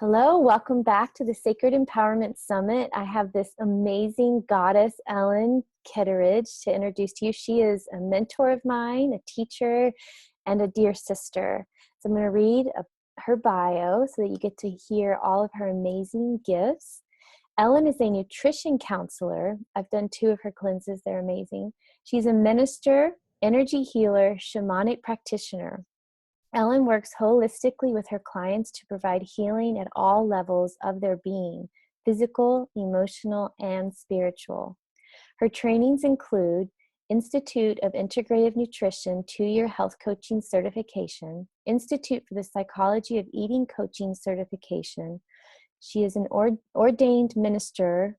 Hello, welcome back to the Sacred Empowerment Summit. I have this amazing goddess, Ellen Kittredge, to introduce to you. She is a mentor of mine, a teacher, and a dear sister. So I'm going to read her bio so that you get to hear all of her amazing gifts. Ellen is a nutrition counselor. I've done 2 of her cleanses. They're amazing. She's a minister, energy healer, shamanic practitioner. Ellen works holistically with her clients to provide healing at all levels of their being, physical, emotional, and spiritual. Her trainings include Institute of Integrative Nutrition 2-year health coaching certification, Institute for the Psychology of Eating coaching certification. She is an ordained minister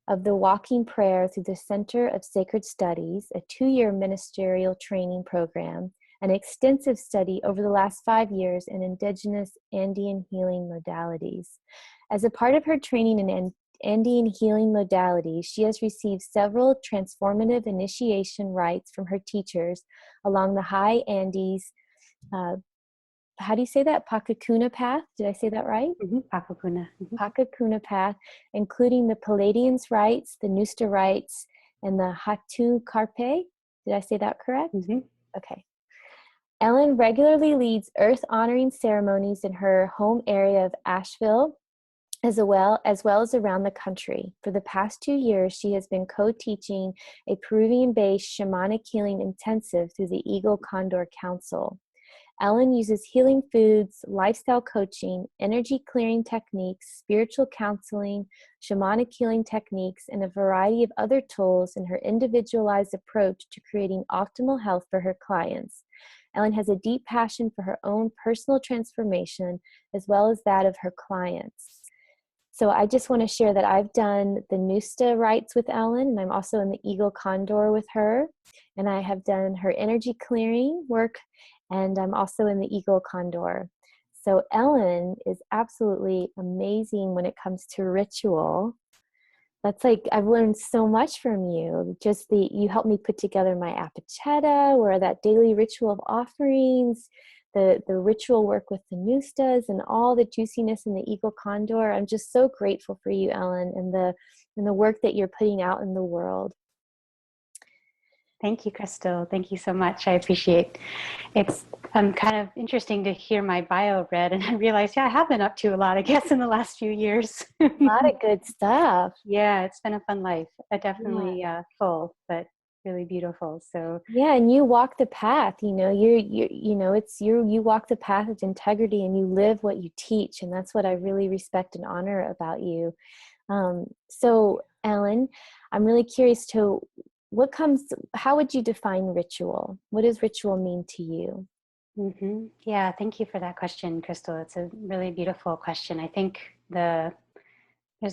of the Walking Prayer through the Center of Sacred Studies, a 2-year ministerial training program, an extensive study over the last 5 years in indigenous Andean healing modalities. As a part of her training in Andean healing modalities, she has received several transformative initiation rites from her teachers along the high Andes, how do you say that? Pakakuna path? Did I say that right? Pakakuna. Pakakuna path, including the Palladians rites, the Nusta rites, and the Hatu Karpe. Did I say that correct? Okay. Ellen regularly leads earth-honoring ceremonies in her home area of Asheville, as well as around the country. For the past 2 years, she has been co-teaching a Peruvian-based shamanic healing intensive through the Eagle Condor Council. Ellen uses healing foods, lifestyle coaching, energy clearing techniques, spiritual counseling, shamanic healing techniques, and a variety of other tools in her individualized approach to creating optimal health for her clients. Ellen has a deep passion for her own personal transformation as well as that of her clients. So I just want to share that I've done the Nusta rites with Ellen, and I'm also in the Eagle Condor with her, and I have done her energy clearing work, and I'm also in the Eagle Condor. So Ellen is absolutely amazing when it comes to ritual. That's like, I've learned so much from you. You helped me put together my apacheta, or that daily ritual of offerings, the ritual work with the Nustas, and all the juiciness in the Eagle Condor. I'm just so grateful for you, Ellen, and the work that you're putting out in the world. Thank you, Crystal. Thank you so much. I appreciate it. It's kind of interesting to hear my bio read, and I realized, I have been up to a lot, I guess, in the last few years. A lot of good stuff. Yeah, it's been a fun life. Definitely full, but really beautiful. So yeah, and you walk the path. You walk the path of integrity, and you live what you teach, and that's what I really respect and honor about you. So, Ellen, I'm really curious to how would you define ritual? What does ritual mean to you? Yeah, thank you for that question, Crystal. It's a really beautiful question. I think there's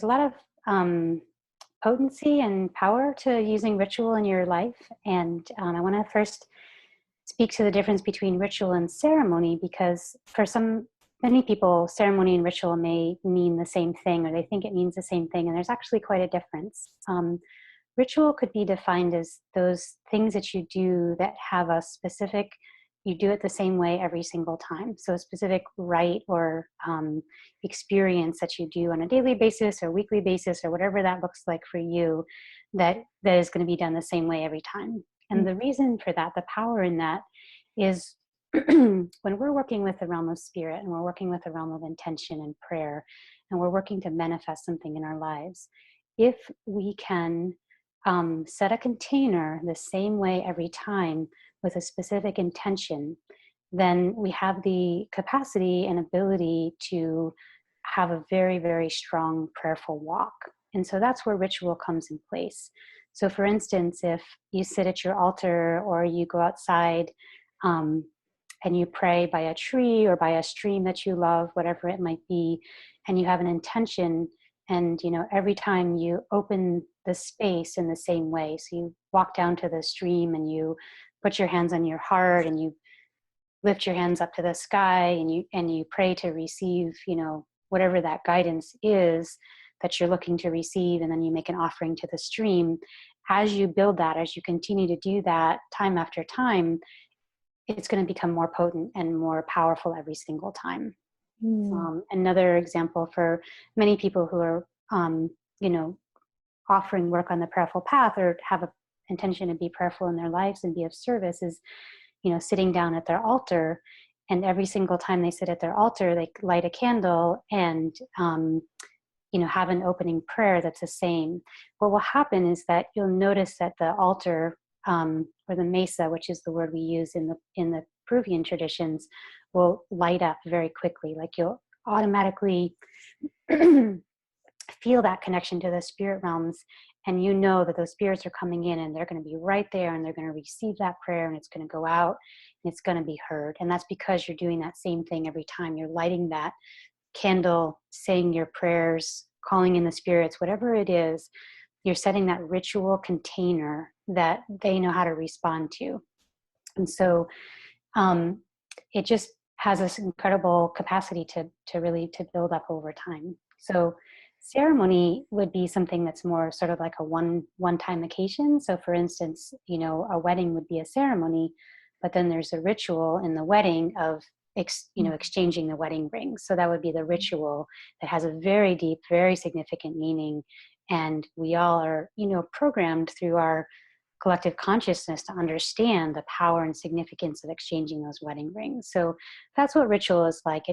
a lot of potency and power to using ritual in your life. And I want to first speak to the difference between ritual and ceremony, because for many people, ceremony and ritual may mean the same thing, or they think it means the same thing. And there's actually quite a difference. Ritual could be defined as those things that you do that have you do it the same way every single time. So a specific rite or experience that you do on a daily basis or weekly basis or whatever that looks like for you, that is going to be done the same way every time. And the reason for that, the power in that, is when we're working with the realm of spirit, and we're working with the realm of intention and prayer, and we're working to manifest something in our lives, if we can set a container the same way every time with a specific intention, then we have the capacity and ability to have a very, very strong prayerful walk. And so that's where ritual comes in place. So for instance, if you sit at your altar, or you go outside and you pray by a tree or by a stream that you love, whatever it might be, and you have an intention, and every time you open the space in the same way, so you walk down to the stream and you put your hands on your heart and you lift your hands up to the sky, and you pray to receive, whatever that guidance is that you're looking to receive, and then you make an offering to the stream. As you build that, as you continue to do that time after time, it's going to become more potent and more powerful every single time. Another example for many people who are, you know, offering work on the prayerful path or have a intention to be prayerful in their lives and be of service is, you know, sitting down at their altar, and every single time they sit at their altar, they light a candle and, you know, have an opening prayer that's the same. What will happen is that you'll notice that the altar, or the mesa, which is the word we use in the Peruvian traditions, will light up very quickly. Like you'll automatically feel that connection to the spirit realms, and you know that those spirits are coming in and they're going to be right there and they're going to receive that prayer and it's going to go out and it's going to be heard. And that's because you're doing that same thing every time. You're lighting that candle, saying your prayers, calling in the spirits, whatever it is. You're setting that ritual container that they know how to respond to. And so it just has this incredible capacity to really to build up over time. So ceremony would be something that's more sort of like a one-time occasion. So for instance, you know, a wedding would be a ceremony, but then there's a ritual in the wedding of exchanging the wedding rings. So that would be the ritual that has a very deep, very significant meaning. And we all are, you know, programmed through our collective consciousness to understand the power and significance of exchanging those wedding rings. So that's what ritual is like.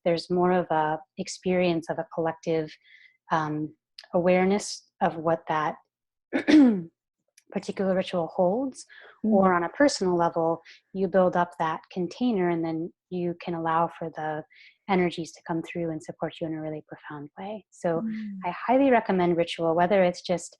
There's more of a experience of a collective awareness of what that particular ritual holds, or on a personal level, you build up that container and then you can allow for the energies to come through and support you in a really profound way. So I highly recommend ritual, whether it's just,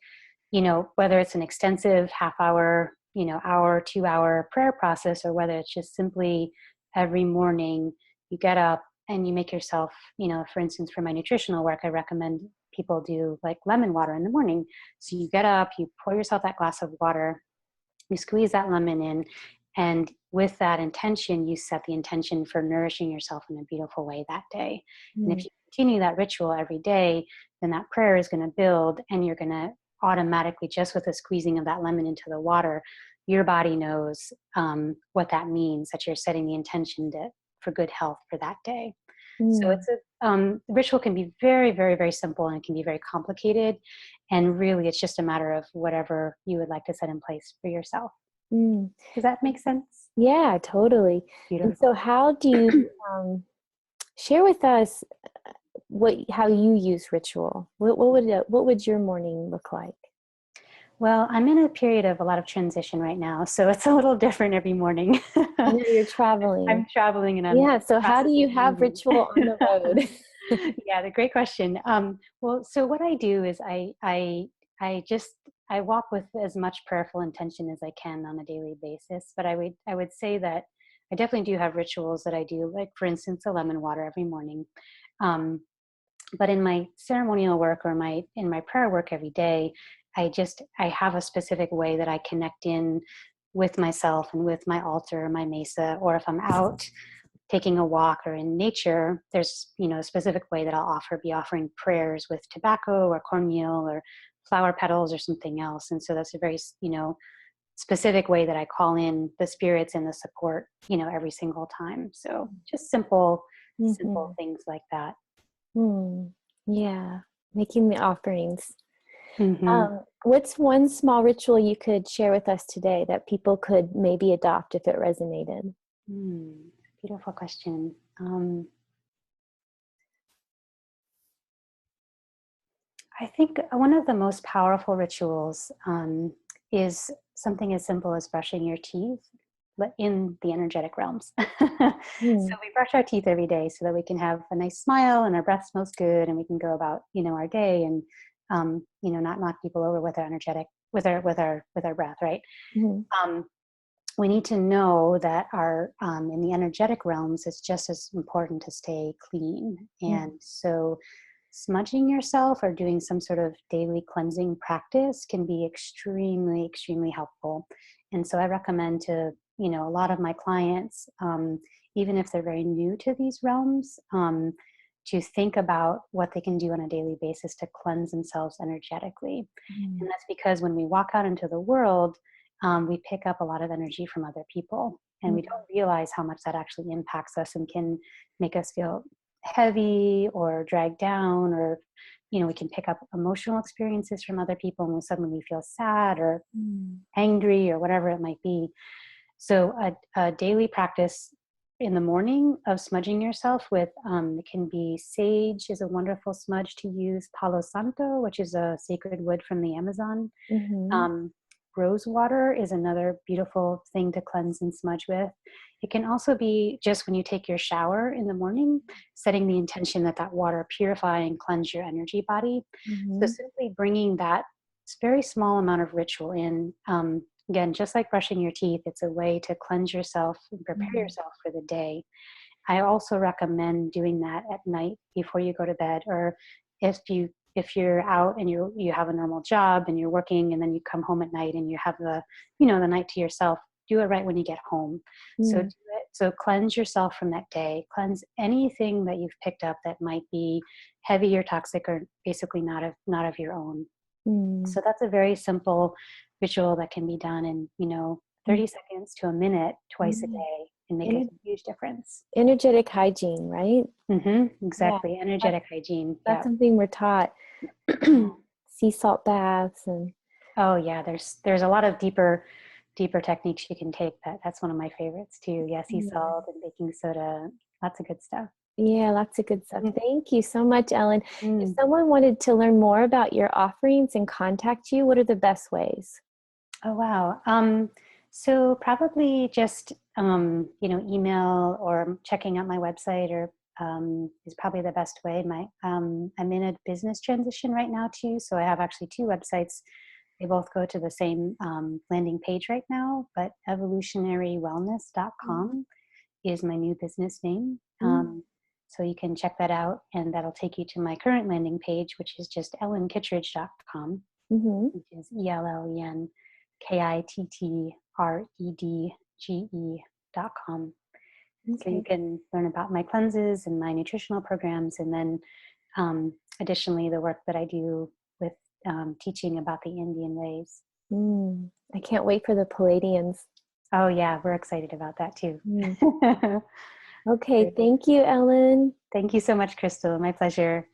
you know, whether it's an extensive half hour, you know, hour, 2 hour prayer process, or whether it's just simply every morning you get up and you make yourself, you know, for instance, for my nutritional work, I recommend people do like lemon water in the morning. So you get up, you pour yourself that glass of water, you squeeze that lemon in, and with that intention, you set the intention for nourishing yourself in a beautiful way that day. And if you continue that ritual every day, then that prayer is going to build, and you're going to automatically, just with the squeezing of that lemon into the water, your body knows what that means, that you're setting the intention for good health for that day. So it's ritual can be very, very, very simple, and it can be very complicated. And really, it's just a matter of whatever you would like to set in place for yourself. Does that make sense? Yeah, totally. Beautiful. And so how do you share with us how you use ritual? What would your morning look like? Well, I'm in a period of a lot of transition right now, so it's a little different every morning. I know you're traveling. I'm traveling, and yeah. So how do you have ritual on the road? Yeah, the great question. Well, so what I do is I walk with as much prayerful intention as I can on a daily basis. But I would say that I definitely do have rituals that I do, like for instance, a lemon water every morning. But in my ceremonial work or in my prayer work every day, I have a specific way that I connect in with myself and with my altar or my mesa, or if I'm out taking a walk or in nature, there's, you know, a specific way that I'll be offering prayers with tobacco or cornmeal or flower petals or something else. And so that's a very, you know, specific way that I call in the spirits and the support, you know, every single time. So just simple things like that. Yeah, making the offerings. What's one small ritual you could share with us today that people could maybe adopt if it resonated? Beautiful question. I think one of the most powerful rituals is something as simple as brushing your teeth, but in the energetic realms. So we brush our teeth every day so that we can have a nice smile and our breath smells good and we can go about, you know, our day and, you know, not knock people over with our breath, right? We need to know that in the energetic realms, it's just as important to stay clean. And so smudging yourself or doing some sort of daily cleansing practice can be extremely, extremely helpful. And so I recommend to, you know, a lot of my clients, even if they're very new to these realms, to think about what they can do on a daily basis to cleanse themselves energetically. And that's because when we walk out into the world, we pick up a lot of energy from other people, and we don't realize how much that actually impacts us and can make us feel heavy or dragged down, or, we can pick up emotional experiences from other people and suddenly we feel sad or angry or whatever it might be. So a daily practice in the morning of smudging yourself with, it can be sage is a wonderful smudge to use, Palo Santo, which is a sacred wood from the Amazon. Rose water is another beautiful thing to cleanse and smudge with. It can also be just when you take your shower in the morning, setting the intention that water purify and cleanse your energy body. So simply bringing that very small amount of ritual in, again, just like brushing your teeth, it's a way to cleanse yourself and prepare yourself for the day. I also recommend doing that at night before you go to bed, or if you're out and you have a normal job and you're working and then you come home at night and you have the night to yourself, do it right when you get home. So do it. So cleanse yourself from that day. Cleanse anything that you've picked up that might be heavy or toxic or basically not of your own. So that's a very simple ritual that can be done in 30 seconds to a minute twice a day and make a huge difference. Energetic hygiene, right? Exactly. Yeah. Energetic hygiene. That's something we're taught. Sea salt baths and oh yeah, there's a lot of deeper techniques you can take. That's one of my favorites too. Yeah, sea salt and baking soda, lots of good stuff. Yeah, lots of good stuff. Thank you so much, Ellen. If someone wanted to learn more about your offerings and contact you, what are the best ways? Oh, wow. So probably just, email or checking out my website or is probably the best way. I'm in a business transition right now too. So I have actually two websites. They both go to the same landing page right now, but evolutionarywellness.com is my new business name. So you can check that out, and that'll take you to my current landing page, which is just ellenkittredge.com, which is ELLENKITTREDGE.com. So you can learn about my cleanses and my nutritional programs, and then additionally the work that I do with teaching about the Indian ways. I can't wait for the Palladians. Oh yeah, we're excited about that too. Okay, thank you, Ellen. Thank you so much, Crystal. My pleasure.